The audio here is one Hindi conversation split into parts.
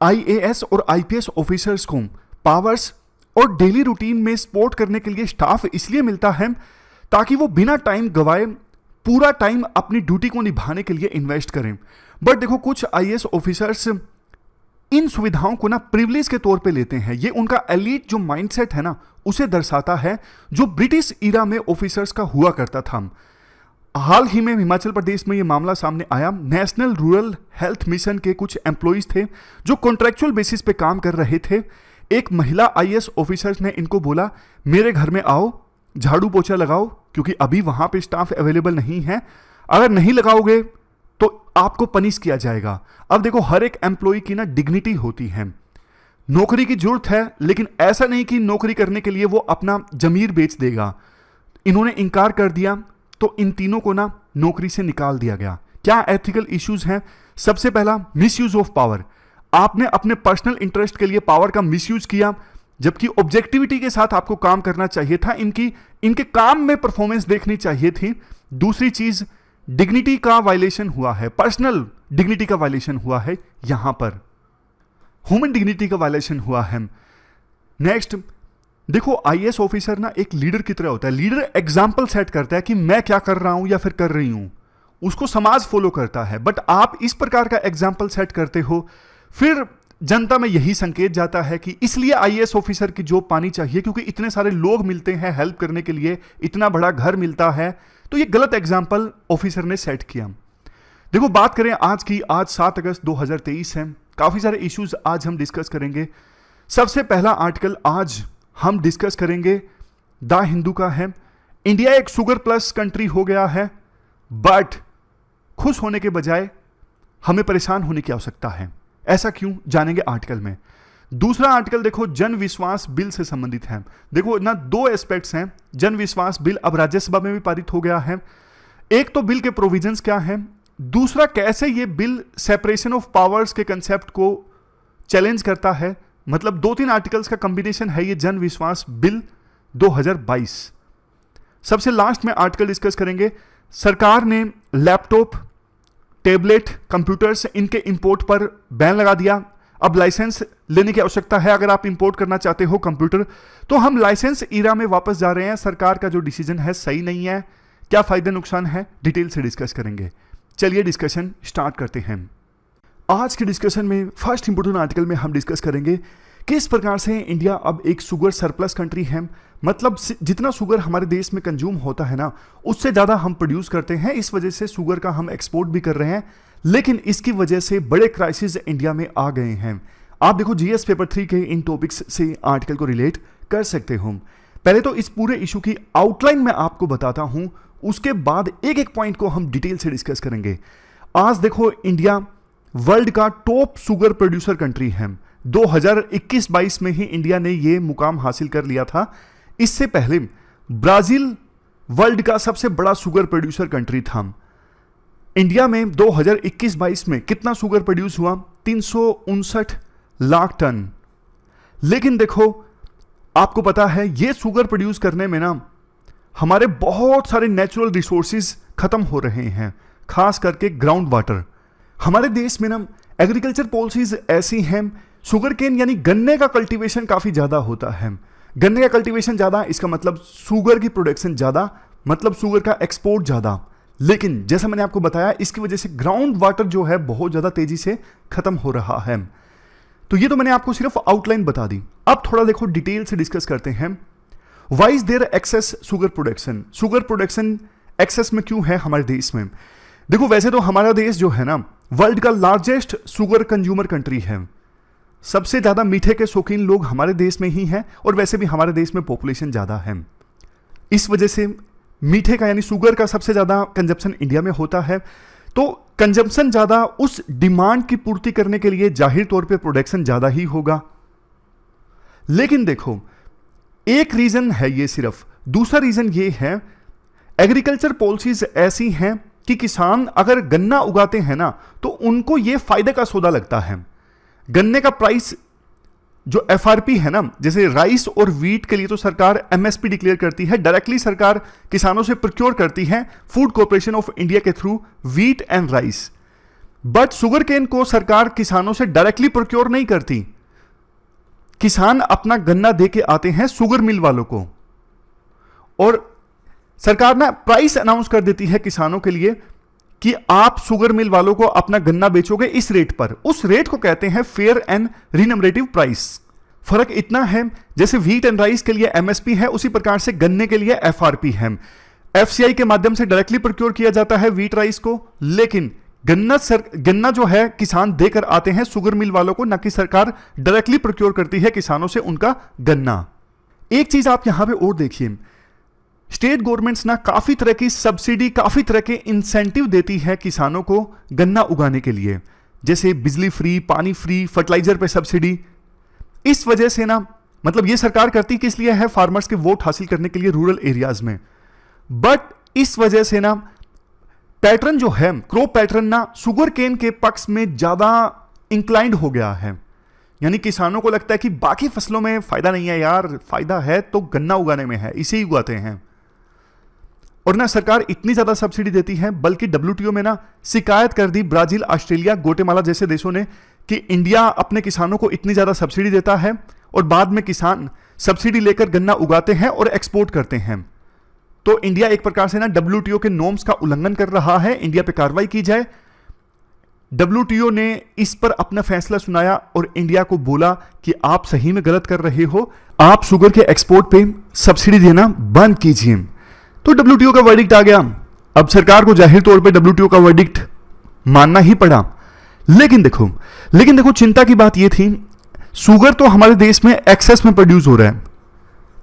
आईएएस और आईपीएस ऑफिसर्स को पावर्स और डेली रूटीन में सपोर्ट करने के लिए स्टाफ इसलिए मिलता है ताकि वो बिना टाइम गवाए पूरा टाइम अपनी ड्यूटी को निभाने के लिए इन्वेस्ट करें। बट देखो, कुछ आईएएस ऑफिसर्स इन सुविधाओं को ना प्रिविलेज के तौर पे लेते हैं। ये उनका एलीट जो माइंडसेट है ना, उसे दर्शाता है, जो ब्रिटिश ईरा में ऑफिसर्स का हुआ करता था। हाल ही में हिमाचल प्रदेश में ये मामला सामने आया। नेशनल रूरल हेल्थ मिशन के कुछ एम्प्लॉइज थे जो कॉन्ट्रैक्चुअल बेसिस पे काम कर रहे थे। एक महिला आईएएस ऑफिसर्स ने इनको बोला, मेरे घर में आओ, झाड़ू पोछा लगाओ, क्योंकि अभी वहां पे स्टाफ अवेलेबल नहीं है, अगर नहीं लगाओगे तो आपको पनिश किया जाएगा। अब देखो, हर एक एम्प्लॉय की ना डिग्निटी होती है, नौकरी की जरूरत है, लेकिन ऐसा नहीं कि नौकरी करने के लिए वो अपना जमीर बेच देगा। इन्होंने इनकार कर दिया तो इन तीनों को ना नौकरी से निकाल दिया गया। क्या एथिकल इश्यूज हैं? सबसे पहला, मिसयूज ऑफ पावर। आपने अपने पर्सनल इंटरेस्ट के लिए पावर का मिसयूज किया, जबकि ऑब्जेक्टिविटी के साथ आपको काम करना चाहिए था। इनके काम में परफॉर्मेंस देखनी चाहिए थी। दूसरी चीज, डिग्निटी का वायलेशन हुआ है, पर्सनल डिग्निटी का वायलेशन हुआ है, यहां पर ह्यूमन डिग्निटी का वायलेशन हुआ है। नेक्स्ट देखो, आईएएस ऑफिसर ना एक लीडर की तरह होता है। लीडर एग्जाम्पल सेट करता है कि मैं क्या कर रहा हूं या फिर कर रही हूं, उसको समाज फॉलो करता है। बट आप इस प्रकार का एग्जाम्पल सेट करते हो, फिर जनता में यही संकेत जाता है कि इसलिए आईएएस ऑफिसर की जॉब पानी चाहिए, क्योंकि इतने सारे लोग मिलते हैं हेल्प करने के लिए, इतना बड़ा घर मिलता है। तो ये गलत एग्जाम्पल ऑफिसर ने सेट किया। देखो, बात करें आज की, आज 7 अगस्त 2023 है। काफी सारे इश्यूज आज हम डिस्कस करेंगे। सबसे पहला आर्टिकल आज हम डिस्कस करेंगे द हिंदू का है। इंडिया एक शुगर प्लस कंट्री हो गया है, बट खुश होने के बजाय हमें परेशान होने की आवश्यकता है। ऐसा क्यों, जानेंगे आर्टिकल में। दूसरा आर्टिकल देखो, जन विश्वास बिल से संबंधित है। देखो ना, दो एस्पेक्ट्स हैं। जन विश्वास बिल अब राज्यसभा में भी पारित हो गया है। एक तो बिल के प्रोविजंस क्या है, दूसरा कैसे ये बिल सेपरेशन ऑफ पावर्स के कंसेप्ट को चैलेंज करता है। मतलब 2-3 आर्टिकल्स का कॉम्बिनेशन है ये जन विश्वास बिल 2022। सबसे लास्ट में आर्टिकल डिस्कस करेंगे, सरकार ने लैपटॉप, टैबलेट, कंप्यूटर्स, इनके इंपोर्ट पर बैन लगा दिया। अब लाइसेंस लेने की आवश्यकता है। अगर आप इंपोर्ट करना चाहते हो कंप्यूटर, तो हम लाइसेंस ईरा में वापस जा रहे हैं। सरकार का जो डिसीजन है सही नहीं है। क्या फायदे नुकसान है, डिटेल से डिस्कस करेंगे। चलिए डिस्कशन स्टार्ट करते हैं। आज के डिस्कशन में फर्स्ट इंपोर्टेंट आर्टिकल में हम डिस्कस करेंगे किस प्रकार से इंडिया अब एक शुगर सरप्लस कंट्री है। मतलब जितना शुगर हमारे देश में कंज्यूम होता है ना, उससे ज़्यादा हम प्रोड्यूस करते हैं। इस वजह से शुगर का हम एक्सपोर्ट भी कर रहे हैं, लेकिन इसकी वजह से बड़े क्राइसिस इंडिया में आ गए हैं। आप देखो, जीएस पेपर 3 के इन टॉपिक्स से आर्टिकल को रिलेट कर सकते हो। पहले तो इस पूरे इशू की आउटलाइन में आपको बताता हूं, उसके बाद एक एक पॉइंट को हम डिटेल से डिस्कस करेंगे। आज देखो, इंडिया वर्ल्ड का टॉप शुगर प्रोड्यूसर कंट्री है। 2021-22 में ही इंडिया ने यह मुकाम हासिल कर लिया था। इससे पहले ब्राजील वर्ल्ड का सबसे बड़ा शुगर प्रोड्यूसर कंट्री था। इंडिया में 2021-22 में कितना शुगर प्रोड्यूस हुआ? 359 लाख टन। लेकिन देखो, आपको पता है ये शुगर प्रोड्यूस करने में ना हमारे बहुत सारे नेचुरल रिसोर्सेज खत्म हो रहे हैं, खास करके ग्राउंड वाटर। हमारे देश में ना एग्रीकल्चर पॉलिसीज ऐसी हैं, शुगर केन यानी गन्ने का कल्टीवेशन काफी ज्यादा होता है। गन्ने का कल्टीवेशन ज्यादा, इसका मतलब शुगर की प्रोडक्शन ज्यादा, मतलब शुगर का एक्सपोर्ट ज्यादा। लेकिन जैसा मैंने आपको बताया, इसकी वजह से ग्राउंड वाटर जो है बहुत ज्यादा तेजी से खत्म हो रहा है। तो ये तो मैंने आपको सिर्फ आउटलाइन बता दी। अब थोड़ा देखो डिटेल से डिस्कस करते हैं। Why is there excess sugar production? Sugar production excess में क्यों है हमारे देश में? देखो, वैसे तो हमारा देश जो है ना वर्ल्ड का लार्जेस्ट शुगर कंज्यूमर कंट्री है। सबसे ज्यादा मीठे के शौकीन लोग हमारे देश में ही हैं, और वैसे भी हमारे देश में पॉपुलेशन ज्यादा है। इस वजह से मीठे का यानी शुगर का सबसे ज्यादा कंजप्शन इंडिया में होता है। तो कंजप्शन ज्यादा, उस डिमांड की पूर्ति करने के लिए जाहिर तौर पे प्रोडक्शन ज्यादा ही होगा। लेकिन देखो, एक रीजन है ये सिर्फ, दूसरा रीजन ये है एग्रीकल्चर पॉलिसीज ऐसी हैं कि किसान अगर गन्ना उगाते हैं ना, तो उनको ये फायदे का सौदा लगता है। गन्ने का प्राइस जो एफआरपी है ना, जैसे राइस और वीट के लिए तो सरकार एमएसपी डिक्लेयर करती है, डायरेक्टली सरकार किसानों से प्रोक्योर करती है फूड कॉर्पोरेशन ऑफ इंडिया के through wheat and rice. But sugar cane को सरकार किसानों से डायरेक्टली प्रोक्योर नहीं करती। किसान अपना गन्ना दे के आते हैं शुगर मिल वालों को, और सरकार ना प्राइस अनाउंस कर देती है किसानों के लिए कि आप शुगर मिल वालों को अपना गन्ना बेचोगे इस रेट पर। उस रेट को कहते हैं फेयर एंड रिनमरेटिव प्राइस। फर्क इतना है, जैसे व्हीट एंड राइस के लिए एमएसपी है, उसी प्रकार से गन्ने के लिए एफआरपी है। एफसीआई के माध्यम से डायरेक्टली प्रोक्योर किया जाता है व्हीट राइस को, लेकिन गन्ना जो है किसान देकर आते हैं शुगर मिल वालों को, ना कि सरकार डायरेक्टली प्रोक्योर करती है किसानों से उनका गन्ना। एक चीज आप यहां पे और देखिए, स्टेट गवर्नमेंट्स ना काफी तरह की सब्सिडी, काफी तरह के इंसेंटिव देती है किसानों को गन्ना उगाने के लिए, जैसे बिजली फ्री, पानी फ्री, फर्टिलाइजर पे सब्सिडी। इस वजह से ना, मतलब ये सरकार करती किस लिए है? फार्मर्स के वोट हासिल करने के लिए रूरल एरियाज में। बट इस वजह से ना पैटर्न जो है, क्रॉप पैटर्न ना शुगर केन के पक्ष में ज्यादा इंक्लाइंड हो गया है। यानी किसानों को लगता है कि बाकी फसलों में फायदा नहीं है यार, फायदा है तो गन्ना उगाने में है, इसे ही उगाते हैं। और ना सरकार इतनी ज्यादा सब्सिडी देती है, बल्कि डब्ल्यूटीओ में ना शिकायत कर दी ब्राजील, ऑस्ट्रेलिया, ग्वाटेमाला जैसे देशों ने कि इंडिया अपने किसानों को इतनी ज्यादा सब्सिडी देता है और बाद में किसान सब्सिडी लेकर गन्ना उगाते हैं और एक्सपोर्ट करते हैं। तो इंडिया एक प्रकार से ना डब्ल्यूटीओ के नॉर्म्स का उल्लंघन कर रहा है, इंडिया पे कार्रवाई की जाए। डब्ल्यूटीओ ने इस पर अपना फैसला सुनाया और इंडिया को बोला कि आप सही में गलत कर रहे हो, आप शुगर के एक्सपोर्ट पे सब्सिडी देना बंद कीजिए। तो डब्ल्यूटीओ का वर्डिक्ट आ गया। अब सरकार को जाहिर तौर पे डब्ल्यूटीओ का वर्डिक्ट मानना ही पड़ा। लेकिन देखो चिंता की बात यह थी, शुगर तो हमारे देश में एक्सेस में प्रोड्यूस हो रहा है,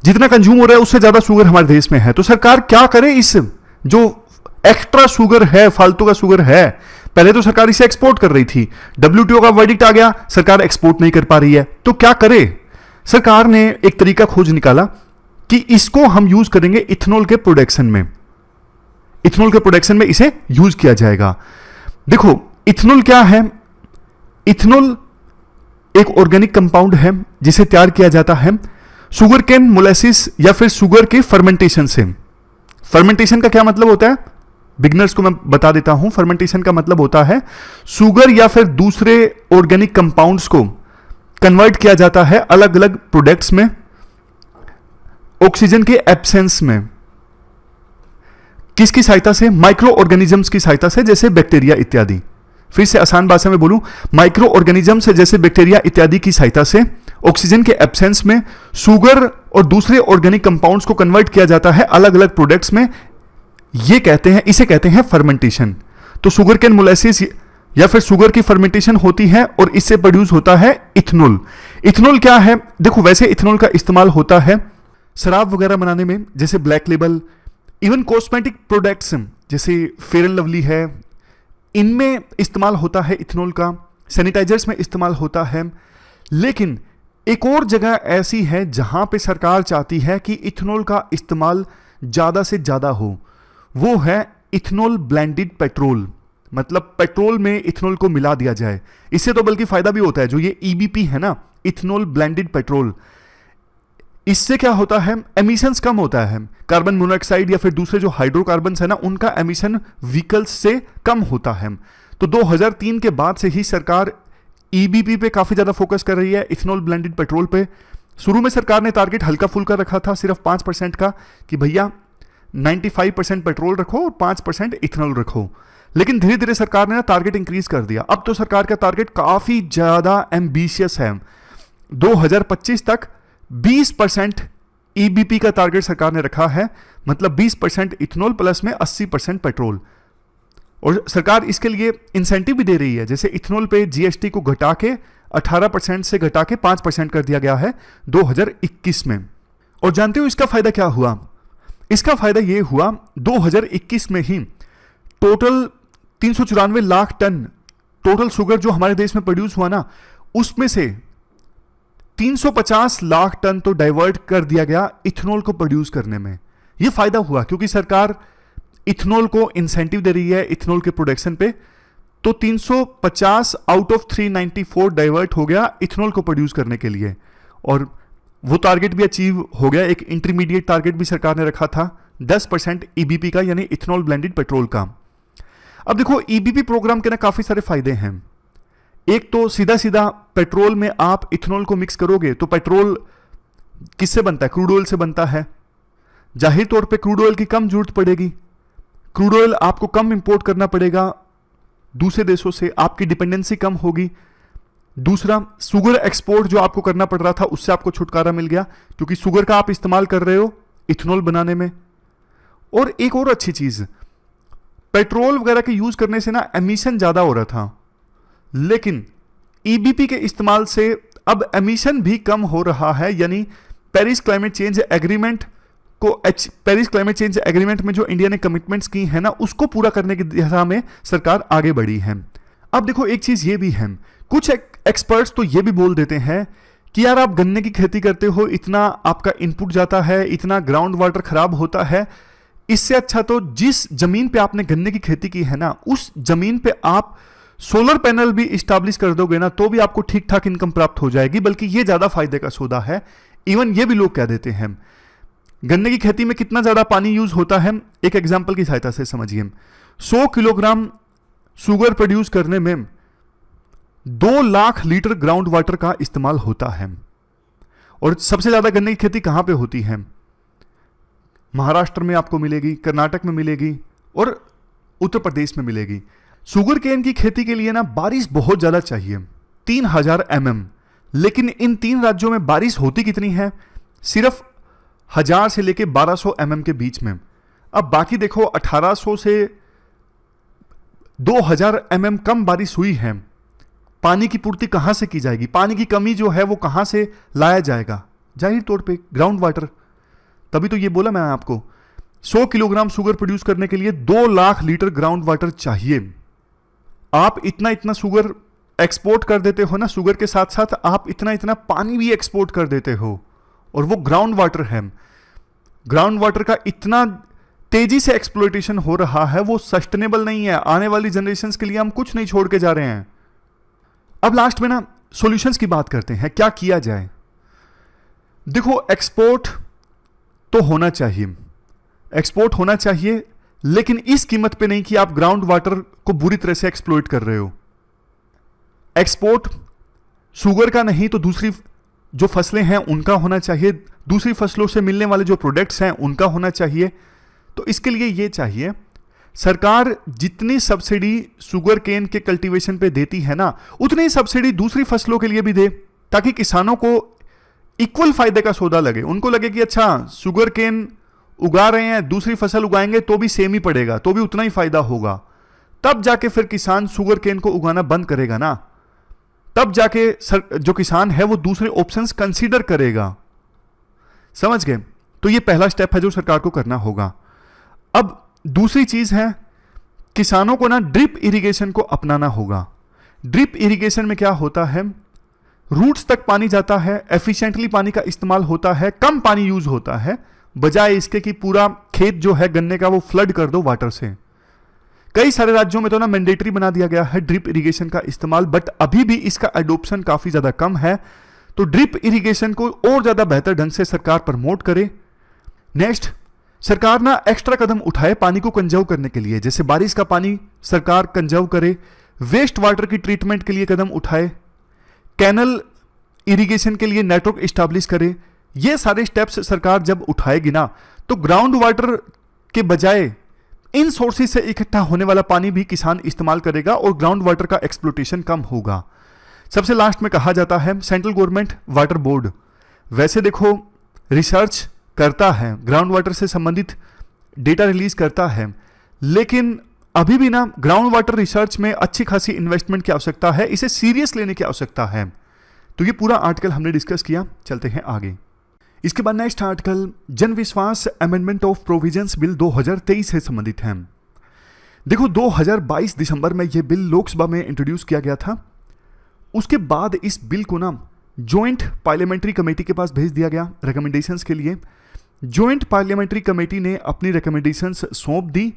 जितना कंज्यूम हो रहा है उससे ज्यादा शुगर हमारे देश में है। तो सरकार क्या करे? इस जो एक्स्ट्रा शुगर है, फालतू का शुगर है, पहले तो सरकार इसे एक्सपोर्ट कर रही थी, डब्ल्यूटीओ का वर्डिक्ट आ गया, सरकार एक्सपोर्ट नहीं कर पा रही है, तो क्या करे? सरकार ने एक तरीका खोज निकाला कि इसको हम यूज करेंगे इथेनॉल के प्रोडक्शन में। इथेनॉल के प्रोडक्शन में इसे यूज किया जाएगा। देखो इथेनॉल क्या है? इथेनॉल एक ऑर्गेनिक कंपाउंड है जिसे तैयार किया जाता है शुगर केन मोलेसिस या फिर शुगर के फर्मेंटेशन से। फर्मेंटेशन का क्या मतलब होता है? बिगनर्स को मैं बता देता हूं। फर्मेंटेशन का मतलब होता है शुगर या फिर दूसरे ऑर्गेनिक कंपाउंड्स को कन्वर्ट किया जाता है अलग अलग प्रोडक्ट्स में ऑक्सीजन के एब्सेंस में। किसकी सहायता से? माइक्रो ऑर्गेनिजम्स की सहायता से, जैसे बैक्टीरिया इत्यादि। फिर से आसान भाषा में बोलूं, माइक्रो ऑर्गेनिजम से जैसे बैक्टीरिया इत्यादि की सहायता से ऑक्सीजन के एब्सेंस में शुगर और दूसरे ऑर्गेनिक कंपाउंड्स को कन्वर्ट किया जाता है अलग अलग प्रोडक्ट्स में। इसे कहते हैं फर्मेंटेशन। तो शुगर केन मोलेसिस या फिर शुगर की फर्मेंटेशन होती है और इससे प्रोड्यूस होता है इथेनॉल। इथेनॉल क्या है? देखो वैसे इथेनॉल का इस्तेमाल होता है शराब वगैरह बनाने में, जैसे black label, even cosmetic products जैसे फेयर एंड लवली है, इनमें इस्तेमाल होता है इथेनॉल का, सैनिटाइजर्स में इस्तेमाल होता है। लेकिन एक और जगह ऐसी है जहां पे सरकार चाहती है कि इथेनॉल का इस्तेमाल ज्यादा से ज्यादा हो, वो है इथेनॉल ब्लेंडेड पेट्रोल। मतलब पेट्रोल में इथेनॉल को मिला दिया जाए। इससे तो बल्कि फायदा भी होता है, जो ये ईबीपी है ना, इथेनॉल ब्लेंडेड पेट्रोल, इससे क्या होता है? एमिशंस कम होता है। कार्बन मोनोऑक्साइड या फिर दूसरे जो हाइड्रोकार्बन्स है ना, उनका एमिशन व्हीकल्स से कम होता है। तो 2003 के बाद से ही सरकार ईबीपी पे काफी ज्यादा फोकस कर रही है, इथेनॉल ब्लेंडेड पेट्रोल पे। शुरू में सरकार ने टारगेट हल्का फुल्का रखा था, सिर्फ 5% का, कि भैया 95% पेट्रोल रखो और 5% इथेनॉल रखो। लेकिन धीरे धीरे सरकार ने ना टारगेट इंक्रीज कर दिया। अब तो सरकार का टारगेट काफी ज्यादा एम्बिशियस है। 2025 तक 20% ईबीपी का टारगेट सरकार ने रखा है, मतलब 20% इथेनॉल प्लस में 80% पेट्रोल। और सरकार इसके लिए इंसेंटिव भी दे रही है, जैसे इथेनॉल पे जीएसटी को घटा के 18% से घटा के 5% कर दिया गया है 2021 में। और जानते हो इसका फायदा क्या हुआ? इसका फायदा यह हुआ 2021 में ही total 394 lakh ton total sugar जो हमारे देश में प्रोड्यूस हुआ ना, उसमें से 350 लाख टन तो डाइवर्ट कर दिया गया इथेनॉल को प्रोड्यूस करने में। यह फायदा हुआ क्योंकि सरकार इथेनॉल को इंसेंटिव दे रही है इथेनॉल के प्रोडक्शन पे। तो 350 आउट ऑफ 394 डाइवर्ट हो गया इथेनॉल को प्रोड्यूस करने के लिए, और वो टारगेट भी अचीव हो गया। एक इंटरमीडिएट टारगेट भी सरकार ने रखा था 10% ईबीपी का, यानी इथेनॉल ब्लेंडेड पेट्रोल का। अब देखो ईबीपी प्रोग्राम के ना काफी सारे फायदे हैं। एक तो सीधा सीधा पेट्रोल में आप इथेनॉल को मिक्स करोगे तो पेट्रोल किससे बनता है? क्रूड ऑयल से बनता है। जाहिर तौर पे क्रूड ऑयल की कम जरूरत पड़ेगी, क्रूड ऑयल आपको कम इंपोर्ट करना पड़ेगा दूसरे देशों से, आपकी डिपेंडेंसी कम होगी। दूसरा, शुगर एक्सपोर्ट जो आपको करना पड़ रहा था उससे आपको छुटकारा मिल गया, क्योंकि शुगर का आप इस्तेमाल कर रहे हो इथेनॉल बनाने में। और एक और अच्छी चीज, पेट्रोल वगैरह के यूज करने से ना एमिशन ज्यादा हो रहा था, लेकिन ईबीपी के इस्तेमाल से अब एमिशन भी कम हो रहा है। यानी पेरिस क्लाइमेट चेंज एग्रीमेंट में जो इंडिया ने कमिटमेंट्स की है ना, उसको पूरा करने की दिशा में सरकार आगे बढ़ी है। अब देखो एक चीज ये भी है, कुछ एक्सपर्ट्स तो ये भी बोल देते हैं कि यार आप गन्ने की खेती करते हो, इतना आपका इनपुट जाता है, इतना ग्राउंड वाटर खराब होता है, इससे अच्छा तो जिस जमीन पे आपने गन्ने की खेती की है ना, उस जमीन पे आप सोलर पैनल भी इस्टेब्लिश कर दोगे ना, तो भी आपको ठीक ठाक इनकम प्राप्त हो जाएगी, बल्कि ये ज्यादा फायदे का सौदा है। इवन ये भी लोग कह देते हैं। गन्ने की खेती में कितना ज्यादा पानी यूज होता है, एक एग्जांपल की सहायता से समझिए। 100 किलोग्राम शुगर प्रोड्यूस करने में 2 लाख लीटर ग्राउंड वाटर का इस्तेमाल होता है। और सबसे ज्यादा गन्ने की खेती कहां पे होती है? महाराष्ट्र में आपको मिलेगी, कर्नाटक में मिलेगी और उत्तर प्रदेश में मिलेगी। शुगर केन की खेती के लिए ना बारिश बहुत ज्यादा चाहिए, 3000 mm, लेकिन इन 3 राज्यों में बारिश होती कितनी है? सिर्फ 1000 से लेके 1200 mm के बीच में। अब बाकी देखो 1800 से 2000 mm कम बारिश हुई है, पानी की पूर्ति कहां से की जाएगी? पानी की कमी जो है वो कहां से लाया जाएगा? जाहिर तौर पे ग्राउंड वाटर। तभी तो ये बोला मैं आपको, 100 किलोग्राम शुगर प्रोड्यूस करने के लिए 2 लाख लीटर ग्राउंड वाटर चाहिए। आप इतना शुगर एक्सपोर्ट कर देते हो ना, शुगर के साथ साथ आप इतना पानी भी एक्सपोर्ट कर देते हो, और वो ग्राउंड वाटर है। ग्राउंड वाटर का इतना तेजी से एक्सप्लॉयटेशन हो रहा है, वो सस्टेनेबल नहीं है। आने वाली जनरेशंस के लिए हम कुछ नहीं छोड़ के जा रहे हैं। अब लास्ट में ना सॉल्यूशंस की बात करते हैं, क्या किया जाए। देखो एक्सपोर्ट तो होना चाहिए, एक्सपोर्ट होना चाहिए, लेकिन इस कीमत पे नहीं कि आप ग्राउंड वाटर को बुरी तरह से एक्सप्लॉइट कर रहे हो। एक्सपोर्ट शुगर का नहीं तो दूसरी जो फसलें हैं उनका होना चाहिए, दूसरी फसलों से मिलने वाले जो प्रोडक्ट्स हैं उनका होना चाहिए। तो इसके लिए ये चाहिए, सरकार जितनी सब्सिडी शुगर केन के कल्टीवेशन पे देती है ना, उतनी सब्सिडी दूसरी फसलों के लिए भी दे, ताकि किसानों को इक्वल फायदे का सौदा लगे। उनको लगे कि अच्छा शुगर केन उगा रहे हैं, दूसरी फसल उगाएंगे तो भी सेम ही पड़ेगा, तो भी उतना ही फायदा होगा। तब जाके फिर किसान शुगर केन को उगाना बंद करेगा ना, तब जाके जो किसान है वो दूसरे ऑप्शंस कंसीडर करेगा। समझ गए? तो ये पहला स्टेप है जो सरकार को करना होगा। अब दूसरी चीज है, किसानों को ना ड्रिप इरिगेशन को अपनाना होगा। ड्रिप इरिगेशन में क्या होता है, रूट्स तक पानी जाता है, एफिशिएंटली पानी का इस्तेमाल होता है, कम पानी यूज होता है, बजाय इसके कि पूरा खेत जो है गन्ने का वो फ्लड कर दो वाटर से। कई सारे राज्यों में तो ना मैंडेटरी बना दिया गया है ड्रिप इरिगेशन का इस्तेमाल, बट अभी भी इसका एडोप्शन काफी ज्यादा कम है। तो ड्रिप इरिगेशन को और ज्यादा बेहतर ढंग से सरकार प्रमोट करे। नेक्स्ट, सरकार ना एक्स्ट्रा कदम उठाए पानी को कंजर्व करने के लिए, जैसे बारिश का पानी सरकार कंजर्व करे, वेस्ट वाटर की ट्रीटमेंट के लिए कदम उठाए, कैनल इरिगेशन के लिए नेटवर्क इस्टेब्लिश करे। ये सारे स्टेप्स सरकार जब उठाएगी ना, तो ग्राउंड वाटर के बजाय इन सोर्सेज से इकट्ठा होने वाला पानी भी किसान इस्तेमाल करेगा और ग्राउंड वाटर का एक्सप्लोटेशन कम होगा। सबसे लास्ट में कहा जाता है सेंट्रल गवर्नमेंट वाटर बोर्ड वैसे देखो रिसर्च करता है, ग्राउंड वाटर से संबंधित डेटा रिलीज करता है, लेकिन अभी भी ना ग्राउंड वाटर रिसर्च में अच्छी खासी इन्वेस्टमेंट की आवश्यकता है, इसे सीरियस लेने की आवश्यकता है। तो ये पूरा आर्टिकल हमने डिस्कस किया, चलते हैं आगे। इसके बाद नेक्स्ट आर्टिकल जन विश्वास अमेंडमेंट ऑफ प्रोविजंस बिल 2023 से संबंधित है। देखो 2022 दिसंबर में यह बिल लोकसभा में इंट्रोड्यूस किया गया था। उसके बाद इस बिल को ना जॉइंट पार्लियामेंट्री कमेटी के पास भेज दिया गया रिकमेंडेशंस के लिए। जॉइंट पार्लियामेंट्री कमेटी ने अपनी रिकमेंडेशंस सौंप दी,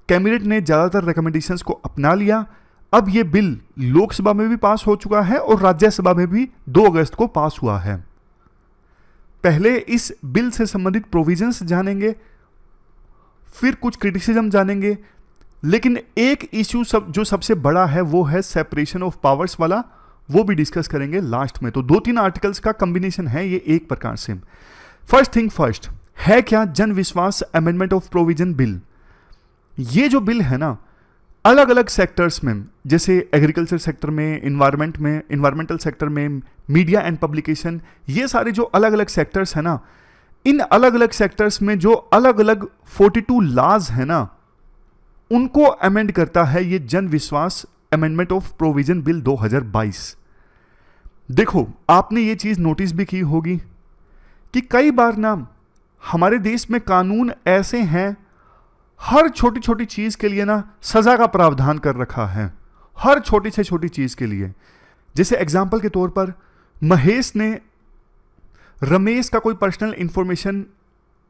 कैबिनेट ने ज़्यादातर रिकमेंडेशंस को अपना लिया। अब यह बिल लोकसभा में भी पास हो चुका है और राज्यसभा में भी 2 अगस्त को पास हुआ है। पहले इस बिल से संबंधित प्रोविजंस जानेंगे, फिर कुछ क्रिटिसिज्म जानेंगे, लेकिन एक इश्यू जो सबसे बड़ा है वो है सेपरेशन ऑफ पावर्स वाला, वो भी डिस्कस करेंगे लास्ट में। तो 2-3 आर्टिकल्स का कॉम्बिनेशन है ये एक प्रकार से। फर्स्ट थिंग फर्स्ट है क्या जन विश्वास अमेंडमेंट ऑफ प्रोविजन बिल। ये जो बिल है ना, अलग अलग सेक्टर्स में, जैसे एग्रीकल्चर सेक्टर में, इन्वायरमेंटल सेक्टर में, मीडिया एंड पब्लिकेशन, ये सारे जो अलग अलग सेक्टर्स है ना, इन अलग अलग सेक्टर्स में जो अलग अलग 42 लॉज है ना, उनको अमेंड करता है ये जन विश्वास अमेंडमेंट ऑफ प्रोविजन बिल 2022। देखो, आपने ये चीज नोटिस भी की होगी कि कई बार ना हमारे देश में कानून ऐसे हैं, हर छोटी छोटी चीज के लिए ना सजा का प्रावधान कर रखा है, हर छोटी से छोटी चीज के लिए। जैसे एग्जाम्पल के तौर पर महेश ने रमेश का कोई पर्सनल इंफॉर्मेशन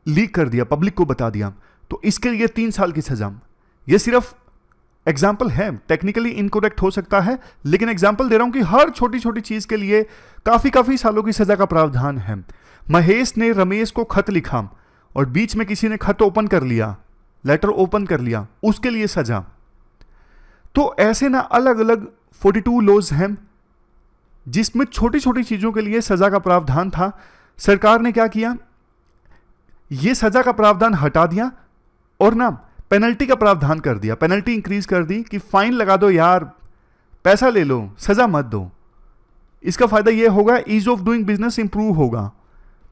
लीक कर दिया, पब्लिक को बता दिया, तो इसके लिए 3 साल की सजा। ये सिर्फ एग्जाम्पल है, टेक्निकली इनकरेक्ट हो सकता है, लेकिन एग्जाम्पल दे रहा हूं कि हर छोटी छोटी चीज के लिए काफी सालों की सजा का प्रावधान है। महेश ने रमेश को खत लिखा और बीच में किसी ने खत ओपन कर लिया, लेटर ओपन कर लिया, उसके लिए सजा। तो ऐसे ना अलग अलग 42 लॉज हैं जिसमें छोटी छोटी चीजों के लिए सजा का प्रावधान था। सरकार ने क्या किया, ये सजा का प्रावधान हटा दिया और ना पेनल्टी का प्रावधान कर दिया, पेनल्टी इंक्रीज कर दी कि फाइन लगा दो यार, पैसा ले लो, सजा मत दो। इसका फायदा ये होगा, ease of doing business improve होगा।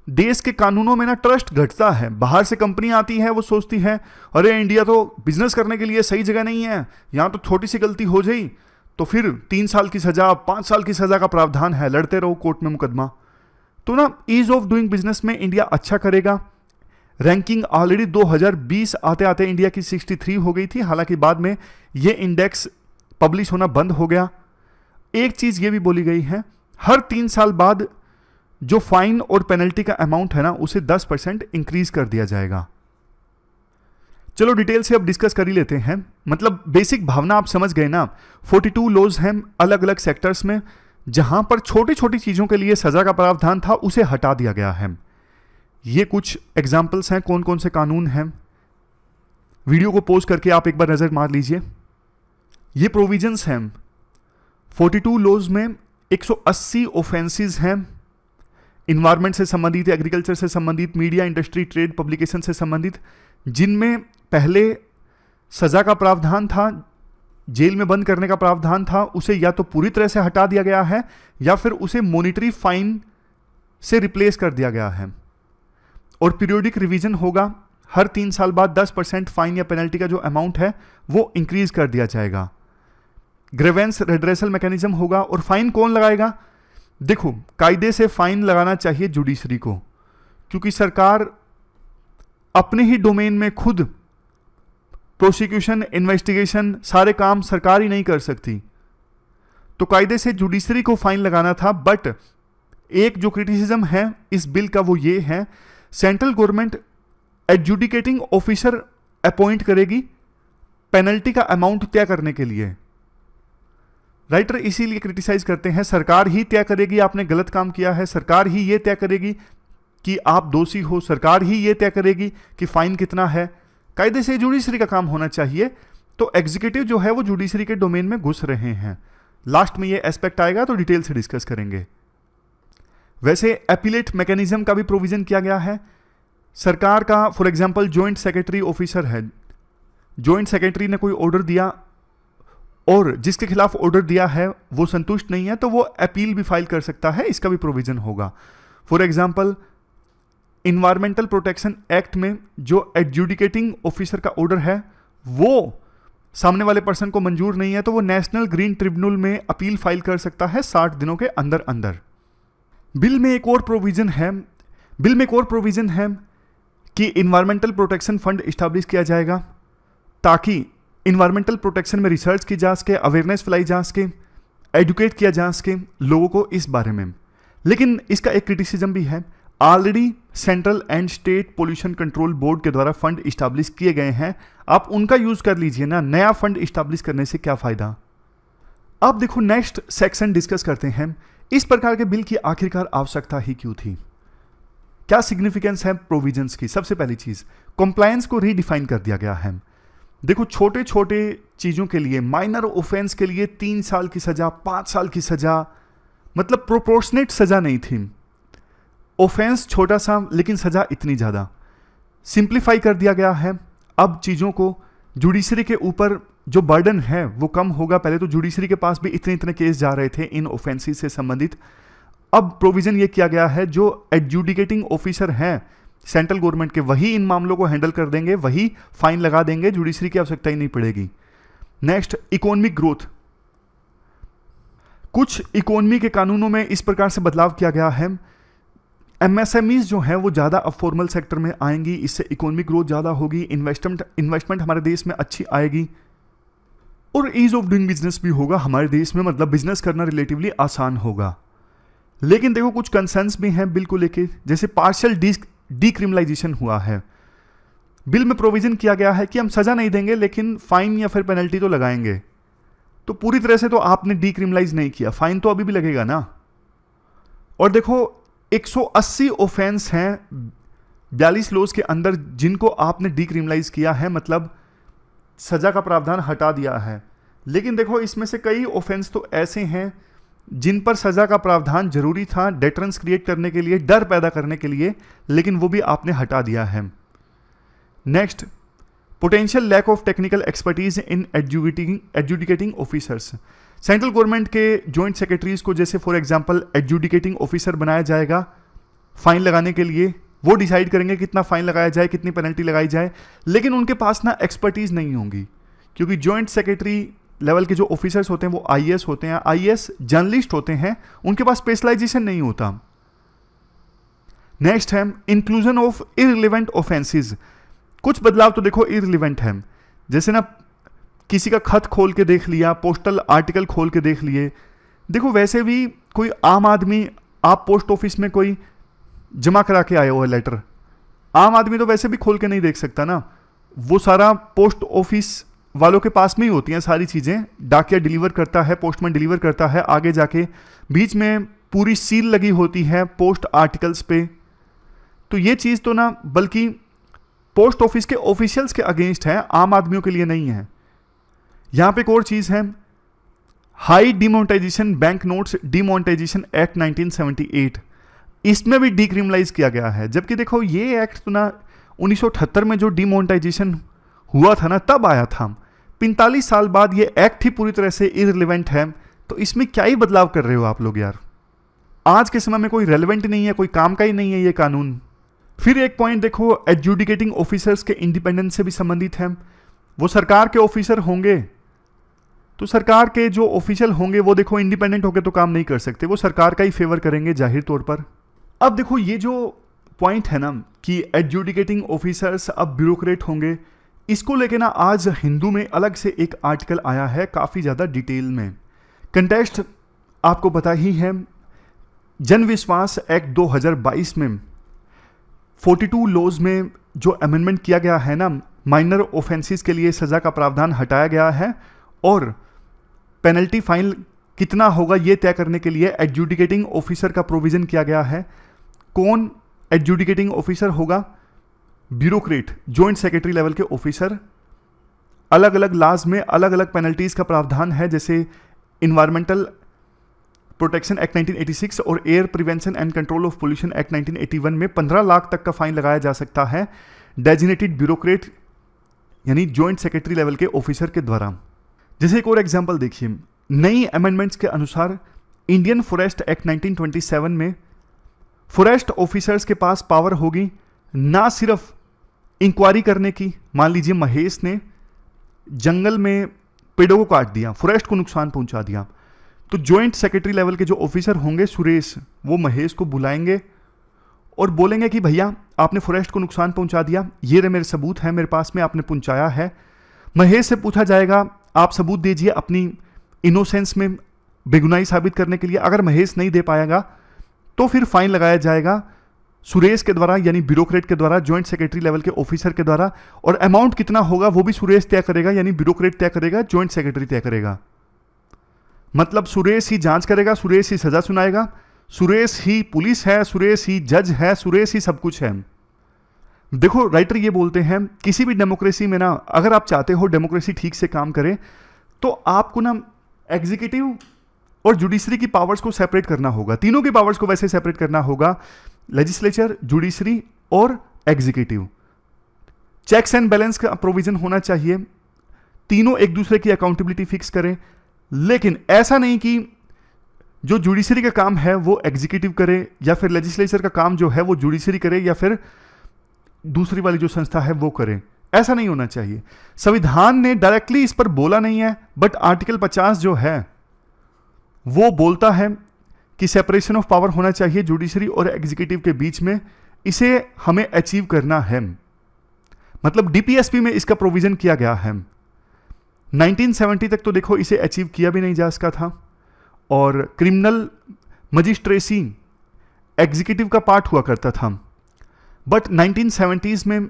देश के कानूनों में ना ट्रस्ट घटता है। बाहर से कंपनी आती है, वो सोचती है अरे इंडिया तो बिजनेस करने के लिए सही जगह नहीं है, यहां तो छोटी सी गलती हो जाई तो फिर 3 साल की सजा, 5 साल की सजा का प्रावधान है, लड़ते रहो कोर्ट में मुकदमा। तो ना ईज ऑफ डूइंग बिजनेस में इंडिया अच्छा करेगा। रैंकिंग ऑलरेडी 2020 आते आते इंडिया की 63 हो गई थी, हालांकि बाद में ये इंडेक्स पब्लिश होना बंद हो गया। एक चीज ये भी बोली गई है, हर 3 साल बाद जो फाइन और पेनल्टी का अमाउंट है ना, उसे 10% इंक्रीज कर दिया जाएगा। चलो डिटेल से अब डिस्कस कर ही लेते हैं। मतलब बेसिक भावना आप समझ गए ना। 42 लॉज हैं अलग अलग सेक्टर्स में, जहां पर छोटी छोटी चीजों के लिए सजा का प्रावधान था उसे हटा दिया गया है। ये कुछ एग्जाम्पल्स हैं कौन कौन से कानून हैं। वीडियो को पॉज करके आप एक बार नजर मार लीजिए। ये प्रोविजंस हैं 42 लॉज में। 180 ऑफेंसेस हैं, इन्वायरमेंट से संबंधित, एग्रीकल्चर से संबंधित, मीडिया, इंडस्ट्री, ट्रेड, पब्लिकेशन से संबंधित, जिनमें पहले सजा का प्रावधान था, जेल में बंद करने का प्रावधान था, उसे या तो पूरी तरह से हटा दिया गया है या फिर उसे मॉनिटरी फाइन से रिप्लेस कर दिया गया है। और पीरियोडिक रिवीजन होगा, हर 3 साल बाद 10% फाइन या पेनल्टी का जो अमाउंट है वो इंक्रीज कर दिया जाएगा। ग्रेवेंस रेड्रेसल मैकेनिज्म होगा। और फाइन कौन लगाएगा? देखो, कायदे से फाइन लगाना चाहिए जुडिशरी को, क्योंकि सरकार अपने ही डोमेन में खुद प्रोसिक्यूशन, इन्वेस्टिगेशन, सारे काम सरकार ही नहीं कर सकती। तो कायदे से जुडिशरी को फाइन लगाना था। बट एक जो क्रिटिसिज्म है इस बिल का वो ये है, central government adjudicating officer appoint करेगी पेनल्टी का अमाउंट तय करने के लिए। राइटर इसीलिए क्रिटिसाइज करते हैं, सरकार ही तय करेगी आपने गलत काम किया है, सरकार ही ये तय करेगी कि आप दोषी हो, सरकार ही ये तय करेगी कि फाइन कितना है। कायदे से जुडिशरी का काम होना चाहिए। तो एग्जीक्यूटिव जो है वो जुडिशरी के डोमेन में घुस रहे हैं। लास्ट में ये एस्पेक्ट आएगा तो डिटेल से डिस्कस करेंगे। वैसे एपीलेट मैकेनिज्म का भी प्रोविजन किया गया है। सरकार का for example joint secretary officer है, जॉइंट सेक्रेटरी ने कोई ऑर्डर दिया और जिसके खिलाफ ऑर्डर दिया है वो संतुष्ट नहीं है तो वो अपील भी फाइल कर सकता है, इसका भी प्रोविजन होगा। For example environmental protection act में जो एडजुडिकेटिंग ऑफिसर का ऑर्डर है वो सामने वाले पर्सन को मंजूर नहीं है तो वो नेशनल ग्रीन ट्रिब्यूनल में अपील फाइल कर सकता है 60 दिनों के अंदर अंदर। बिल में एक और प्रोविजन है कि इन्वायरमेंटल प्रोटेक्शन फंड इस्टेब्लिश किया जाएगा ताकि इन्वायरमेंटल प्रोटेक्शन में रिसर्च की जा सके, अवेयरनेस फैलाई जा सके, एजुकेट किया जा सके लोगों को इस बारे में। लेकिन इसका एक क्रिटिसिज्म भी है, already central and state pollution control board के द्वारा फंड इस्टेब्लिश किए गए हैं, आप उनका यूज कर लीजिए ना, नया फंड इस्टेब्लिश करने से क्या फायदा। अब देखो नेक्स्ट सेक्शन डिस्कस करते हैं, इस प्रकार के बिल की आखिरकार आवश्यकता ही क्यों थी, क्या सिग्निफिकेंस है प्रोविजंस की। सबसे पहली चीज, कंप्लायंस को रीडिफाइन कर दिया गया है। देखो छोटे छोटे चीज़ों के लिए, माइनर ऑफेंस के लिए 3 साल की सज़ा, 5 साल की सज़ा, मतलब प्रोपोर्शनेट सज़ा नहीं थी। ऑफेंस छोटा सा लेकिन सज़ा इतनी ज़्यादा। सिंप्लीफाई कर दिया गया है। अब चीज़ों को जुडिशरी के ऊपर जो बर्डन है वो कम होगा। पहले तो जुडिशरी के पास भी इतने इतने केस जा रहे थे इन ऑफेंसेस से संबंधित। अब प्रोविज़न ये किया गया है जो एडजुडिकेटिंग ऑफिसर हैं सेंट्रल गवर्नमेंट के, वही इन मामलों को हैंडल कर देंगे, वही फाइन लगा देंगे, जुडिशरी की आवश्यकता ही नहीं पड़ेगी। Next, economic growth. कुछ इकोनॉमी के कानूनों में इस प्रकार से बदलाव किया गया है, एमएसएमईज जो है वो ज़्यादा अब फॉर्मल सेक्टर में आएंगी, इससे इकोनॉमिक ग्रोथ ज़्यादा होगी, इन्वेस्टमेंट हमारे देश में अच्छी आएगी और ईज ऑफ डूइंग बिजनेस भी होगा हमारे देश में, मतलब बिजनेस करना रिलेटिवली आसान होगा। लेकिन देखो कुछ कंसर्न्स भी हैं बिल को लेके, जैसे पार्शियल डीक्रिमिनलाइजेशन हुआ है। बिल में प्रोविजन किया गया है कि हम सजा नहीं देंगे लेकिन फाइन या फिर पेनल्टी तो लगाएंगे। तो पूरी तरह से तो आपने डीक्रिमिनलाइज नहीं किया, फाइन तो अभी भी लगेगा ना। और देखो 180 ऑफेंस हैं 42 लॉज के अंदर जिनको आपने डीक्रिमिनलाइज किया है, मतलब सजा का प्रावधान हटा दिया है। लेकिन देखो इसमें से कई ऑफेंस तो ऐसे हैं जिन पर सजा का प्रावधान जरूरी था डेटरेंस क्रिएट करने के लिए, डर पैदा करने के लिए, लेकिन वो भी आपने हटा दिया है। Next, potential lack of technical expertise in adjudicating officers. Central government के जॉइंट सेक्रेटरीज को जैसे फॉर एग्जांपल एडजुडिकेटिंग ऑफिसर बनाया जाएगा फाइन लगाने के लिए, वो डिसाइड करेंगे कितना फाइन लगाया जाए, कितनी पेनल्टी लगाई जाए, लेकिन उनके पास ना एक्सपर्टीज नहीं होंगी, क्योंकि जॉइंट सेक्रेटरी लेवल के जो ऑफिसर्स होते हैं वो आईएएस होते हैं, आईएएस जर्नलिस्ट होते हैं, उनके पास स्पेशलाइजेशन नहीं होता। नेक्स्ट है इंक्लूजन ऑफ इररिलेवेंट ऑफेंसेस। कुछ बदलाव तो देखो इररिलेवेंट है, जैसे ना किसी का खत खोल के देख लिया, पोस्टल आर्टिकल खोल के देख लिए। देखो वैसे भी कोई आम आदमी, आप पोस्ट ऑफिस में कोई जमा करा के आए हो है लेटर, आम आदमी तो वैसे भी खोल के नहीं देख सकता ना, वो सारा पोस्ट ऑफिस वालों के पास में ही होती हैं सारी चीज़ें, डाकिया डिलीवर करता है, पोस्टमैन डिलीवर करता है, आगे जाके बीच में पूरी सील लगी होती है पोस्ट आर्टिकल्स पे। तो ये चीज़ तो ना बल्कि पोस्ट ऑफिस के ऑफिशियल्स के अगेंस्ट है, आम आदमियों के लिए नहीं है। यहाँ पे एक और चीज़ है, high demonetisation bank notes demonetisation act 1978, इसमें भी डीक्रिमिनलाइज किया गया है। जबकि देखो ये एक्ट तो ना 1978 में जो डिमोनेटाइजेशन हुआ था ना तब आया था, 45 साल बाद ये एक्ट ही पूरी तरह से इररिलेवेंट है। तो इसमें क्या ही बदलाव कर रहे हो आप लोग यार, आज के समय में कोई रेलेवेंट नहीं है, कोई काम का ही नहीं है ये कानून। फिर एक पॉइंट देखो, एडजुडिकेटिंग ऑफिसर्स के इंडिपेंडेंस से भी संबंधित है। वो सरकार के ऑफिसर होंगे तो सरकार के जो ऑफिशियल होंगे वो देखो इंडिपेंडेंट होकर तो काम नहीं कर सकते, वो सरकार का ही फेवर करेंगे जाहिर तौर पर। अब देखो ये जो पॉइंट है ना कि एडजुडिकेटिंग ऑफिसर्स अब ब्यूरोक्रेट होंगे, इसको लेके ना आज हिंदू में अलग से एक आर्टिकल आया है काफ़ी ज़्यादा डिटेल में। कंटेक्स्ट आपको पता ही है, जन विश्वास एक्ट 2022 में 42 लॉज में जो अमेंडमेंट किया गया है ना, माइनर ऑफेंसेस के लिए सज़ा का प्रावधान हटाया गया है और पेनल्टी फाइन कितना होगा ये तय करने के लिए एडजुडिकेटिंग ऑफिसर का प्रोविज़न किया गया है। कौन एडजुडिकेटिंग ऑफिसर होगा? ब्यूरोक्रेट, जॉइंट सेक्रेटरी लेवल के ऑफिसर। अलग अलग लॉज में अलग अलग पेनल्टीज का प्रावधान है, जैसे इन्वायरमेंटल प्रोटेक्शन एक्ट 1986 और air prevention and control of pollution act 1981 में 15 लाख तक का फाइन लगाया जा सकता है डेजिग्नेटेड ब्यूरोक्रेट यानी जॉइंट सेक्रेटरी लेवल के ऑफिसर के द्वारा। जैसे एक और एग्जांपल देखिए, नई अमेंडमेंट्स के अनुसार इंडियन फॉरेस्ट एक्ट 1927 में फॉरेस्ट ऑफिसर्स के पास पावर होगी ना सिर्फ इंक्वायरी करने की, मान लीजिए महेश ने जंगल में पेड़ों को काट दिया, फॉरेस्ट को नुकसान पहुंचा दिया, तो जॉइंट सेक्रेटरी लेवल के जो ऑफिसर होंगे सुरेश, वो महेश को बुलाएंगे और बोलेंगे कि भैया आपने फॉरेस्ट को नुकसान पहुंचा दिया, ये रहे मेरे सबूत हैं मेरे पास में, आपने पहुंचाया है। महेश से पूछा जाएगा आप सबूत दीजिए अपनी इनोसेंस में बेगुनाही साबित करने के लिए। अगर महेश नहीं दे पाएगा तो फिर फाइन लगाया जाएगा सुरेश के द्वारा यानी ब्यूरोक्रेट के द्वारा, जॉइंट सेक्रेटरी लेवल के ऑफिसर के द्वारा, और अमाउंट कितना होगा वो भी सुरेश तय करेगा यानी ब्यूरोक्रेट तय करेगा, जॉइंट सेक्रेटरी तय करेगा। मतलब सुरेश ही जांच करेगा, सुरेश ही सजा सुनाएगा, सुरेश ही पुलिस है, सुरेश ही जज है, सुरेश ही सब कुछ है। देखो राइटर ये बोलते हैं किसी भी डेमोक्रेसी में ना, अगर आप चाहते हो डेमोक्रेसी ठीक से काम करे तो आपको ना एग्जीक्यूटिव और जुडिशरी की पावर्स को सेपरेट करना होगा। तीनों की पावर्स को वैसे सेपरेट करना होगा, लेजिस्लेचर, जुडिशरी और एग्जीक्यूटिव। चेक्स एंड बैलेंस का प्रोविजन होना चाहिए, तीनों एक दूसरे की अकाउंटेबिलिटी फिक्स करें। लेकिन ऐसा नहीं कि जो जुडिशरी का काम है वो एग्जीक्यूटिव करे, या फिर लेजिस्लेचर का काम जो है वो जुडिशरी करे, या फिर दूसरी वाली जो संस्था है वो करे। ऐसा नहीं होना चाहिए। संविधान ने डायरेक्टली इस पर बोला नहीं है, बट आर्टिकल 50 जो है वो बोलता है कि सेपरेशन ऑफ पावर होना चाहिए जुडिशरी और एग्जीक्यूटिव के बीच में। इसे हमें अचीव करना है, मतलब डीपीएसपी में इसका प्रोविजन किया गया है। 1970 तक तो देखो इसे अचीव किया भी नहीं जा सका था, और क्रिमिनल मजिस्ट्रेसी एग्जीक्यूटिव का पार्ट हुआ करता था। बट 1970s में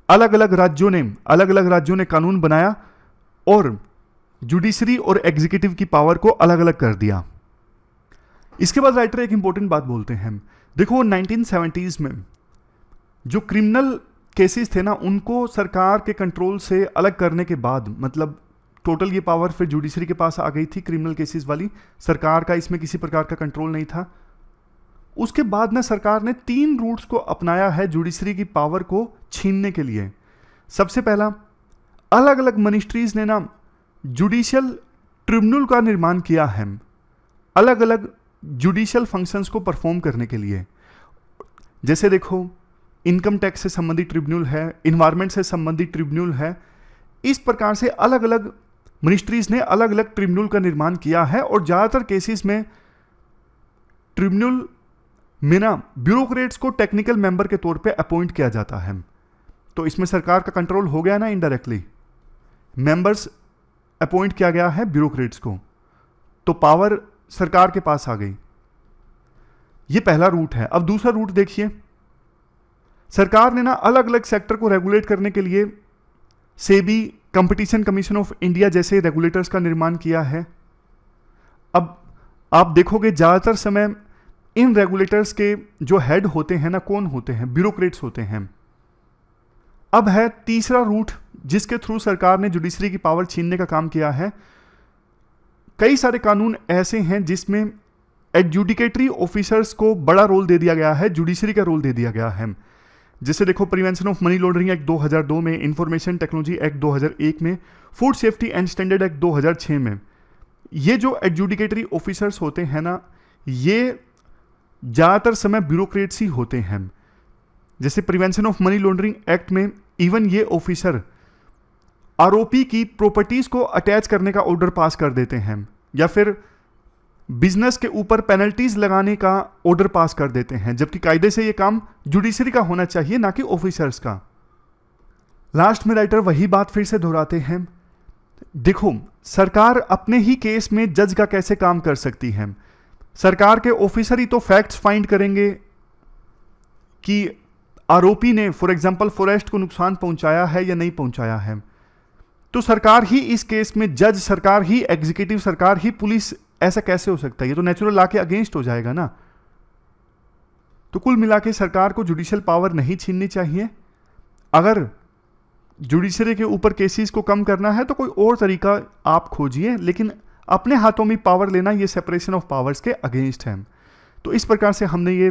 अलग अलग राज्यों ने कानून बनाया और जुडिशरी और एग्जीक्यूटिव की पावर को अलग अलग कर दिया। इसके बाद राइटर एक इंपॉर्टेंट बात बोलते हैं। देखो 1970s में जो क्रिमिनल केसेस थे ना, उनको सरकार के कंट्रोल से अलग करने के बाद, मतलब टोटल ये पावर फिर जुडिशरी के पास आ गई थी क्रिमिनल केसेस वाली, सरकार का इसमें किसी प्रकार का कंट्रोल नहीं था। उसके बाद ना सरकार ने 3 रूट्स को अपनाया है जुडिशरी की पावर को छीनने के लिए। सबसे पहला, अलग अलग मिनिस्ट्रीज ने ना जुडिशियल ट्रिब्यूनल का निर्माण किया है, अलग अलग जुडिशियल फंक्शंस को परफॉर्म करने के लिए। जैसे देखो इनकम टैक्स से संबंधित ट्रिब्यूनल है, इन्वायरमेंट से संबंधित ट्रिब्यूनल है। इस प्रकार से अलग अलग मिनिस्ट्रीज ने अलग अलग ट्रिब्यूनल का निर्माण किया है, और ज़्यादातर केसेस में ट्रिब्यूनल में ना ब्यूरोक्रेट्स को टेक्निकल मेंबर के तौर पे अपॉइंट किया जाता है। तो इसमें सरकार का कंट्रोल हो गया ना इनडायरेक्टली, मेंबर्स अपॉइंट किया गया है ब्यूरोक्रेट्स को, तो पावर सरकार के पास आ गई। ये पहला रूट है। अब दूसरा रूट देखिए, सरकार ने ना अलग अलग सेक्टर को रेगुलेट करने के लिए SEBI, competition commission of India जैसे रेगुलेटर्स का निर्माण किया है। अब आप देखोगे ज़्यादातर समय इन रेगुलेटर्स के जो हेड होते हैं ना, कौन होते हैं? ब्यूरोक्रेट्स होते हैं। अब है तीसरा रूट जिसके थ्रू सरकार ने जुडिशरी की पावर छीनने का काम किया है। कई सारे कानून ऐसे हैं जिसमें एडजुडिकेटरी ऑफिसर्स को बड़ा रोल दे दिया गया है, जुडिशरी का रोल दे दिया गया है। जैसे देखो prevention of money laundering act 2002 में, इंफॉर्मेशन टेक्नोलॉजी एक्ट 2001 में, food safety and standard act 2006 में। ये जो एडजुडिकेटरी ऑफिसर्स होते हैं ना, ये ज़्यादातर समय ब्यूरोक्रेट्स ही होते हैं। जैसे prevention of money laundering act में इवन ये ऑफिसर आरोपी की प्रॉपर्टीज को अटैच करने का ऑर्डर पास कर देते हैं, या फिर बिजनेस के ऊपर पेनल्टीज लगाने का ऑर्डर पास कर देते हैं, जबकि कायदे से ये काम जुडिशरी का होना चाहिए, ना कि ऑफिसर्स का। लास्ट में राइटर वही बात फिर से दोहराते हैं। देखो सरकार अपने ही केस में जज का कैसे काम कर सकती है? सरकार के ऑफिसर ही तो फैक्ट्स फाइंड करेंगे कि आरोपी ने फॉर एग्जांपल फॉरेस्ट को नुकसान पहुंचाया है या नहीं पहुंचाया है। तो सरकार ही इस केस में जज, सरकार ही एग्जीक्यूटिव, सरकार ही पुलिस, ऐसा कैसे हो सकता है? ये तो नेचुरल लॉ के अगेंस्ट हो जाएगा ना। तो कुल मिला के सरकार को जुडिशियल पावर नहीं छीननी चाहिए। अगर जुडिशरी के ऊपर केसेस को कम करना है तो कोई और तरीका आप खोजिए, लेकिन अपने हाथों में पावर लेना ये सेपरेशन ऑफ पावर्स के अगेंस्ट है। तो इस प्रकार से हमने ये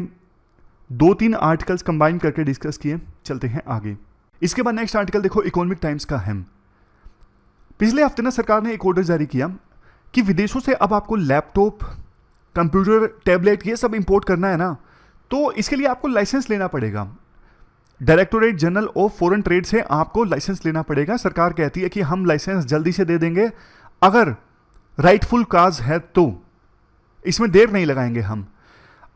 2-3 आर्टिकल्स कंबाइन करके डिस्कस किए। चलते हैं आगे। इसके बाद नेक्स्ट आर्टिकल देखो इकोनॉमिक टाइम्स का है। पिछले हफ्ते ना सरकार ने एक ऑर्डर जारी किया कि विदेशों से अब आपको लैपटॉप, कंप्यूटर, टैबलेट ये सब इंपोर्ट करना है ना, तो इसके लिए आपको लाइसेंस लेना पड़ेगा। Directorate general of foreign trade से आपको लाइसेंस लेना पड़ेगा। सरकार कहती है कि हम लाइसेंस जल्दी से दे देंगे, अगर राइटफुल काज है तो इसमें देर नहीं लगाएंगे हम।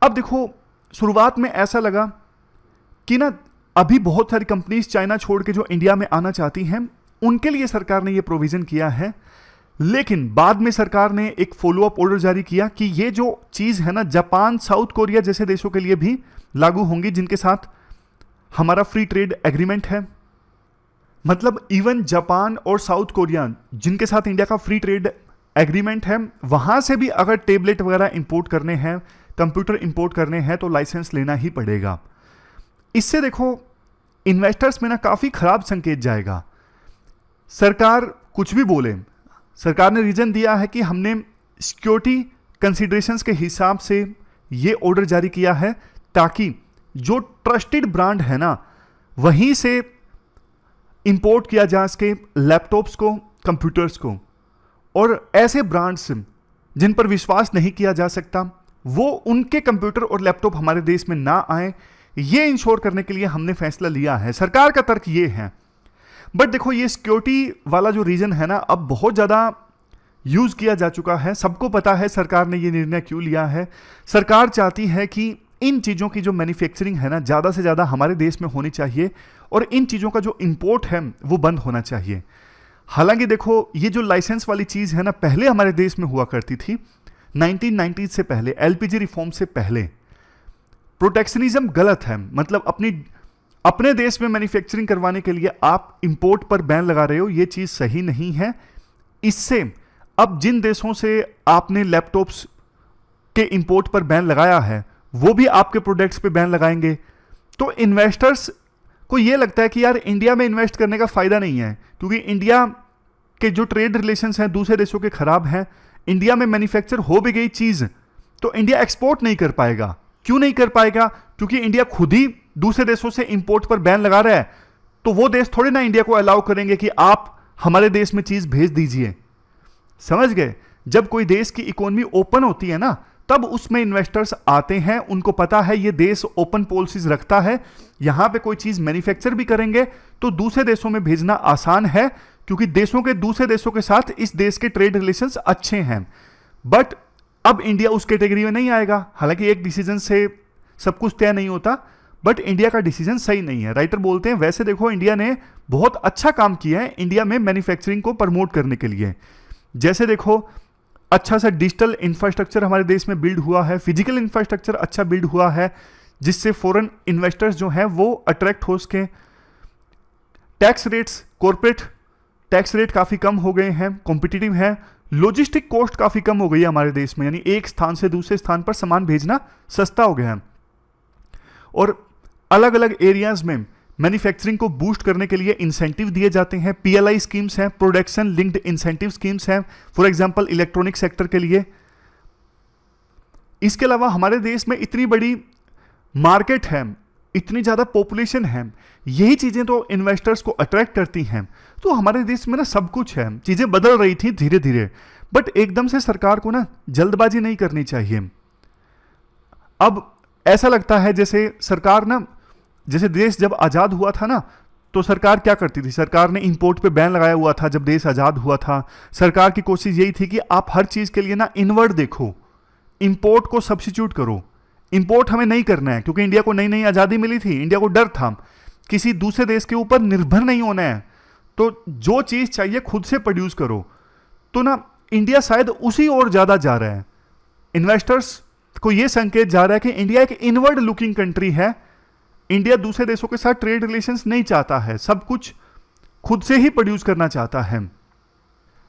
अब देखो शुरुआत में ऐसा लगा कि ना अभी बहुत सारी कंपनीज चाइना छोड़ के जो इंडिया में आना चाहती हैं, उनके लिए सरकार ने ये प्रोविजन किया है। लेकिन बाद में सरकार ने एक फॉलोअप ऑर्डर जारी किया कि ये जो चीज़ है ना, जापान, साउथ कोरिया जैसे देशों के लिए भी लागू होंगी, जिनके साथ हमारा फ्री ट्रेड एग्रीमेंट है। मतलब इवन जापान और साउथ कोरिया जिनके साथ इंडिया का फ्री ट्रेड एग्रीमेंट है, वहां से भी अगर टेबलेट वगैरह इंपोर्ट करने हैं, कंप्यूटर इंपोर्ट करने हैं, तो लाइसेंस लेना ही पड़ेगा। इससे देखो इन्वेस्टर्स में ना काफ़ी खराब संकेत जाएगा। सरकार कुछ भी बोले, सरकार ने रीजन दिया है कि हमने सिक्योरिटी कंसिडरेशंस के हिसाब से ये ऑर्डर जारी किया है ताकि जो ट्रस्टेड ब्रांड है ना वहीं से इंपोर्ट किया जा सके लैपटॉप्स को, कंप्यूटर्स को, और ऐसे ब्रांड्स जिन पर विश्वास नहीं किया जा सकता वो उनके कंप्यूटर और लैपटॉप हमारे देश में ना आए, ये इंश्योर करने के लिए हमने फैसला लिया है। सरकार का तर्क ये है। बट देखो ये सिक्योरिटी वाला जो रीजन है ना अब बहुत ज़्यादा यूज़ किया जा चुका है। सबको पता है सरकार ने ये निर्णय क्यों लिया है। सरकार चाहती है कि इन चीज़ों की जो मैन्युफैक्चरिंग है ना ज़्यादा से ज़्यादा हमारे देश में होनी चाहिए और इन चीज़ों का जो इंपोर्ट है वो बंद होना चाहिए। हालांकि देखो ये जो लाइसेंस वाली चीज़ है ना पहले हमारे देश में हुआ करती थी 1990 से पहले, एलपीजी रिफॉर्म से पहले। प्रोटेक्शनिज्म गलत है, मतलब अपने देश में मैन्युफैक्चरिंग करवाने के लिए आप इंपोर्ट पर बैन लगा रहे हो, ये चीज़ सही नहीं है। इससे अब जिन देशों से आपने लैपटॉप्स के इंपोर्ट पर बैन लगाया है वो भी आपके प्रोडक्ट्स पे बैन लगाएंगे। तो इन्वेस्टर्स को ये लगता है कि यार इंडिया में इन्वेस्ट करने का फ़ायदा नहीं है क्योंकि इंडिया के जो ट्रेड रिलेशंस हैं दूसरे देशों के ख़राब हैं। इंडिया में मैन्युफैक्चर हो भी गई चीज़ तो इंडिया एक्सपोर्ट नहीं कर पाएगा। क्यों नहीं कर पाएगा? क्योंकि इंडिया खुद ही दूसरे देशों से इंपोर्ट पर बैन लगा रहा है, तो वो देश थोड़े ना इंडिया को अलाउ करेंगे कि आप हमारे देश में चीज़ भेज दीजिए। समझ गए? जब कोई देश की इकोनॉमी ओपन होती है ना तब उसमें इन्वेस्टर्स आते हैं, उनको पता है ये देश ओपन पॉलिसीज रखता है, यहां पे कोई चीज़ मैन्युफैक्चर भी करेंगे तो दूसरे देशों में भेजना आसान है क्योंकि देशों के दूसरे देशों के साथ इस देश के ट्रेड रिलेशंस अच्छे हैं। बट अब इंडिया उस कैटेगरी में नहीं आएगा। हालांकि एक डिसीजन से सब कुछ तय नहीं होता, बट इंडिया का डिसीजन सही नहीं है। राइटर बोलते हैं वैसे देखो इंडिया ने बहुत अच्छा काम किया है इंडिया में मैन्युफैक्चरिंग को प्रमोट करने के लिए। जैसे देखो अच्छा सा डिजिटल इंफ्रास्ट्रक्चर हमारे देश में बिल्ड हुआ है, फिजिकल इंफ्रास्ट्रक्चर अच्छा बिल्ड हुआ है जिससे फॉरेन इन्वेस्टर्स जो हैं वो अट्रैक्ट हो सके। Tax rates, corporate tax rate काफ़ी कम हो गए हैं, कॉम्पिटिटिव है। लॉजिस्टिक कॉस्ट काफ़ी कम हो गई है हमारे देश में, यानी एक स्थान से दूसरे स्थान पर सामान भेजना सस्ता हो गया है। और अलग अलग एरियाज में मैन्युफैक्चरिंग को बूस्ट करने के लिए इंसेंटिव दिए जाते हैं। पीएलआई स्कीम्स हैं, प्रोडक्शन लिंक्ड इंसेंटिव स्कीम्स हैं, फॉर एग्जांपल इलेक्ट्रॉनिक सेक्टर के लिए। इसके अलावा हमारे देश में इतनी बड़ी मार्केट है, इतनी ज़्यादा पॉपुलेशन है, यही चीज़ें तो इन्वेस्टर्स को अट्रैक्ट करती हैं। तो हमारे देश में ना सब कुछ है, चीज़ें बदल रही थी धीरे धीरे, बट एकदम से सरकार को ना जल्दबाजी नहीं करनी चाहिए। अब ऐसा लगता है जैसे सरकार ना, जैसे देश जब आज़ाद हुआ था ना तो सरकार क्या करती थी, सरकार ने इंपोर्ट पे बैन लगाया हुआ था। जब देश आज़ाद हुआ था सरकार की कोशिश यही थी कि आप हर चीज़ के लिए ना इनवर्ड देखो, इंपोर्ट को सब्स्टिट्यूट करो। इंपोर्ट हमें नहीं करना है क्योंकि इंडिया को नई नई आज़ादी मिली थी, इंडिया को डर था किसी दूसरे देश के ऊपर निर्भर नहीं होना है, तो जो चीज़ चाहिए खुद से प्रोड्यूस करो। तो ना इंडिया शायद उसी ओर ज़्यादा जा रहा है। इन्वेस्टर्स को यह संकेत जा रहा है कि इंडिया एक इनवर्ड लुकिंग कंट्री है। इंडिया दूसरे देशों के साथ ट्रेड रिलेशंस नहीं चाहता है, सब कुछ खुद से ही प्रोड्यूस करना चाहता है।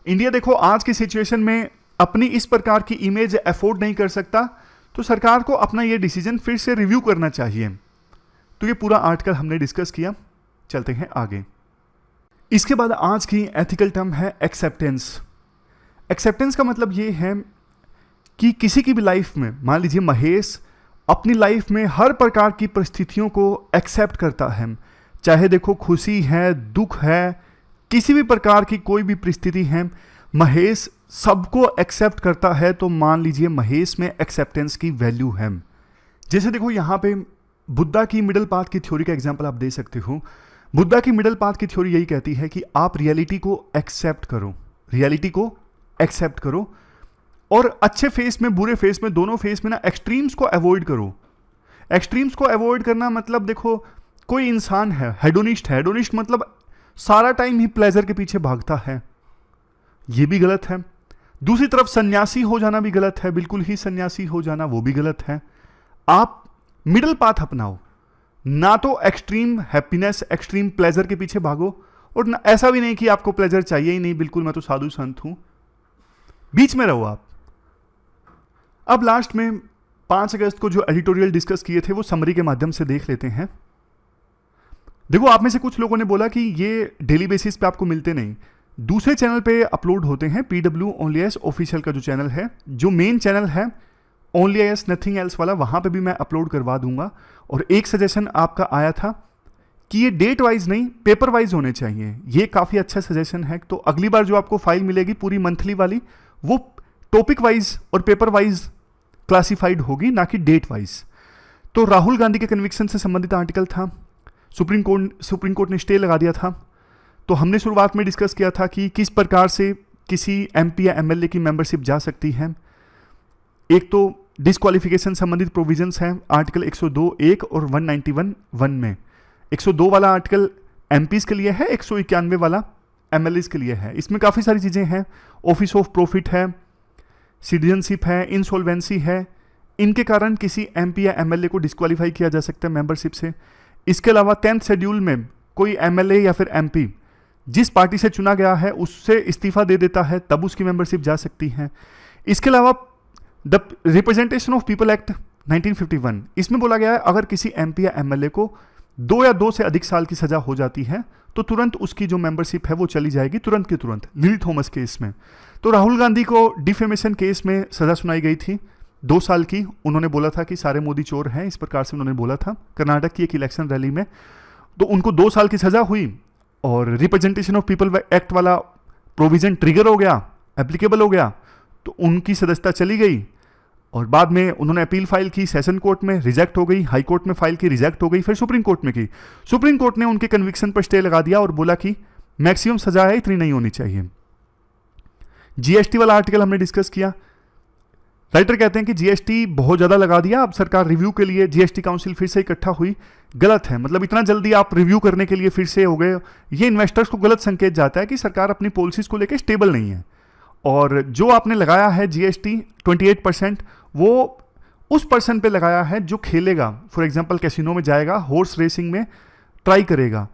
इंडिया देखो आज की सिचुएशन में अपनी इस प्रकार की इमेज अफोर्ड नहीं कर सकता, तो सरकार को अपना ये डिसीजन फिर से रिव्यू करना चाहिए। तो ये पूरा आर्टिकल हमने डिस्कस किया, चलते हैं आगे। इसके बाद आज की एथिकल टर्म है एक्सेप्टेंस। एक्सेप्टेंस का मतलब ये है कि किसी की भी लाइफ में, मान लीजिए महेश अपनी लाइफ में हर प्रकार की परिस्थितियों को एक्सेप्ट करता है, चाहे देखो खुशी है, दुख है, किसी भी प्रकार की कोई भी परिस्थिति है, महेश सबको एक्सेप्ट करता है। तो मान लीजिए महेश में एक्सेप्टेंस की वैल्यू है। जैसे देखो यहाँ पे बुद्धा की मिडल पाथ की थ्योरी का एग्जांपल आप दे सकते हो। बुद्धा की मिडल पाथ की थ्योरी यही कहती है कि आप रियलिटी को एक्सेप्ट करो, रियलिटी को एक्सेप्ट करो, और अच्छे फेस में बुरे फेस में दोनों फेस में ना एक्सट्रीम्स को अवॉइड करो। एक्सट्रीम्स को अवॉइड करना मतलब देखो कोई इंसान है हेडोनिस्ट है, हेडोनिस्ट मतलब सारा टाइम ही प्लेजर के पीछे भागता है, ये भी गलत है। दूसरी तरफ सन्यासी हो जाना भी गलत है, बिल्कुल ही सन्यासी हो जाना वो भी गलत है। आप मिडिल पाथ अपनाओ, ना तो एक्सट्रीम हैप्पीनेस, एक्सट्रीम प्लेजर के पीछे भागो, और ना ऐसा भी नहीं कि आपको प्लेजर चाहिए ही नहीं, बिल्कुल मैं तो साधु संत हूं, बीच में रहो आप। अब लास्ट में 5 अगस्त को जो एडिटोरियल डिस्कस किए थे वो समरी के माध्यम से देख लेते हैं। देखो, आप में से कुछ लोगों ने बोला कि ये डेली बेसिस पे आपको मिलते नहीं, दूसरे चैनल पे अपलोड होते हैं। PW ओनली एस ऑफिशियल का जो चैनल है, जो मेन चैनल है ओनली एस नथिंग एल्स वाला, वहाँ पे भी मैं अपलोड करवा दूंगा। और एक सजेशन आपका आया था कि ये डेट वाइज नहीं, पेपर वाइज होने चाहिए। ये काफ़ी अच्छा सजेशन है। तो अगली बार जो आपको फाइल मिलेगी पूरी मंथली वाली, वो टॉपिक वाइज और पेपर वाइज क्लासिफाइड होगी, ना कि डेट वाइज। तो राहुल गांधी के कन्विक्शन से संबंधित आर्टिकल था। सुप्रीम कोर्ट ने स्टे लगा दिया था। तो हमने शुरुआत में डिस्कस किया था कि किस प्रकार से किसी MP या MLA की मेंबरशिप जा सकती है। एक तो डिस्क्वालिफिकेशन संबंधित प्रोविजंस हैं आर्टिकल 102(1) और 191(1) में। 102 वाला आर्टिकल MPs के लिए है, 191 वाला MLAs के लिए है। इसमें काफ़ी सारी चीज़ें हैं। ऑफिस ऑफ प्रॉफिट है, सिटीजनशिप है, इंसॉल्वेंसी है। इनके कारण किसी MP या MLA को डिस्क्वालीफाई किया जा सकता है मेंबरशिप से। इसके अलावा 10th शेड्यूल में कोई MLA या फिर MP जिस पार्टी से चुना गया है उससे इस्तीफा दे देता है, तब उसकी मेंबरशिप जा सकती है। इसके अलावा the representation of people act 1951, इसमें बोला गया है अगर किसी MP या MLA को 2 या 2 से अधिक साल की सजा हो जाती है तो तुरंत उसकी जो मेंबरशिप है वो चली जाएगी, तुरंत की तुरंत। लिली थॉमस केस में तो राहुल गांधी को डिफेमेशन केस में सजा सुनाई गई थी 2 साल की। उन्होंने बोला था कि सारे मोदी चोर हैं, इस प्रकार से उन्होंने बोला था कर्नाटक की एक इलेक्शन रैली में। तो उनको 2 साल की सजा हुई और रिप्रेजेंटेशन ऑफ पीपल एक्ट वाला प्रोविजन ट्रिगर हो गया, एप्लीकेबल हो गया, तो उनकी सदस्यता चली गई। और बाद में उन्होंने अपील फाइल की, सेशन कोर्ट में रिजेक्ट हो गई, हाई कोर्ट में फाइल की, रिजेक्ट हो गई, फिर सुप्रीम कोर्ट में की। सुप्रीम कोर्ट ने उनके कन्विक्शन पर स्टे लगा दिया और बोला कि मैक्सिमम सजा है, इतनी नहीं होनी चाहिए। GST वाला आर्टिकल हमने डिस्कस किया। राइटर कहते हैं कि GST बहुत ज़्यादा लगा दिया, अब सरकार रिव्यू के लिए GST काउंसिल फिर से इकट्ठा हुई। गलत है, मतलब इतना जल्दी आप रिव्यू करने के लिए फिर से हो गए, ये इन्वेस्टर्स को गलत संकेत जाता है कि सरकार अपनी पॉलिसीज को लेकर स्टेबल नहीं है। और जो आपने लगाया है GST 28%, वो उस पर्सन पे लगाया है जो खेलेगा, फॉर एग्जांपल कैसीनो में जाएगा, हॉर्स रेसिंग में ट्राई करेगा।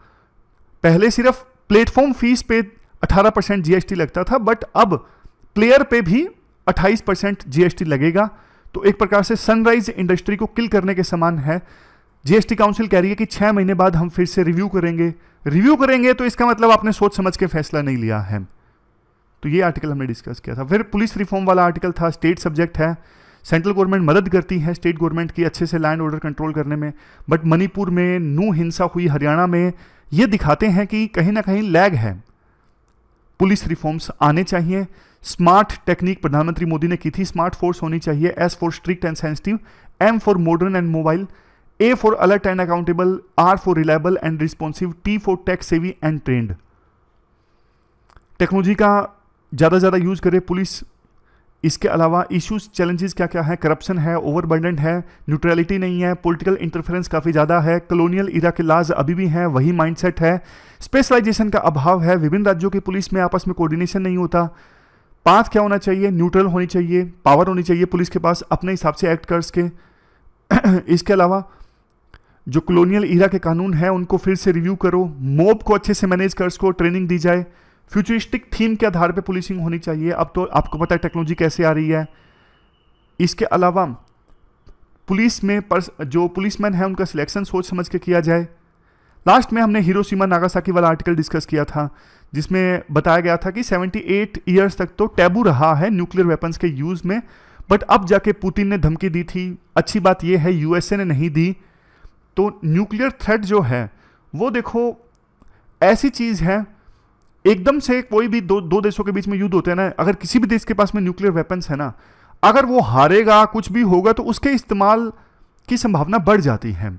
पहले सिर्फ प्लेटफॉर्म फीस पे 18% GST लगता था, बट अब प्लेयर पे भी 28% GST लगेगा। तो एक प्रकार से सनराइज इंडस्ट्री को किल करने के समान है। GST काउंसिल कह रही है कि 6 महीने बाद हम फिर से रिव्यू करेंगे। तो इसका मतलब आपने सोच समझ के फैसला नहीं लिया है। तो ये आर्टिकल हमने डिस्कस किया था। फिर पुलिस रिफॉर्म वाला आर्टिकल था, स्टेट सब्जेक्ट है। सेंट्रल गवर्नमेंट मदद करती है स्टेट गवर्नमेंट की अच्छे से लैंड ऑर्डर कंट्रोल करने में, बट मणिपुर में नू हिंसा हुई, हरियाणा में, ये दिखाते हैं कि कहीं ना कहीं लैग है। पुलिस रिफॉर्म्स आने चाहिए। स्मार्ट टेक्निक प्रधानमंत्री मोदी ने की थी, स्मार्ट फोर्स होनी चाहिए। S for strict and sensitive, M for modern and mobile, A for alert and accountable, R for reliable and responsive, T for tech savvy and trend. Technology का ज़्यादा से ज़्यादा यूज करे पुलिस। इसके अलावा इश्यूज चैलेंजेस क्या क्या है? करप्शन है, ओवरबर्डन है, न्यूट्रलिटी नहीं है, पॉलिटिकल इंटरफेरेंस काफ़ी ज़्यादा है, कॉलोनियल इरा के लाज अभी भी हैं, वही माइंडसेट है, स्पेशलाइजेशन का अभाव है, विभिन्न राज्यों की पुलिस में आपस में कोऑर्डिनेशन नहीं होता। पाथ क्या होना चाहिए? न्यूट्रल होनी चाहिए, पावर होनी चाहिए पुलिस के पास अपने हिसाब से एक्ट कर सके। इसके अलावा जो कॉलोनियल इरा के कानून हैं उनको फिर से रिव्यू करो, मॉब को अच्छे से मैनेज कर सको, ट्रेनिंग दी जाए, फ्यूचरिस्टिक थीम के आधार पे पुलिसिंग होनी चाहिए। अब तो आपको पता है टेक्नोलॉजी कैसे आ रही है। इसके अलावा पुलिस में जो पुलिसमैन है उनका सिलेक्शन सोच समझ के किया जाए। लास्ट में हमने हिरोशिमा नागासाकी वाला आर्टिकल डिस्कस किया था, जिसमें बताया गया था कि 78 ईयर्स तक तो टैबू रहा है न्यूक्लियर वेपन्स के यूज़ में, बट अब जाके पुतिन ने धमकी दी थी। अच्छी बात यह है USA ने नहीं दी। तो न्यूक्लियर थ्रेट जो है वो देखो ऐसी चीज़ है, एकदम से कोई भी दो देशों के बीच में युद्ध होते हैं ना, अगर किसी भी देश के पास में न्यूक्लियर वेपन्स है ना, अगर वो हारेगा, कुछ भी होगा, तो उसके इस्तेमाल की संभावना बढ़ जाती है।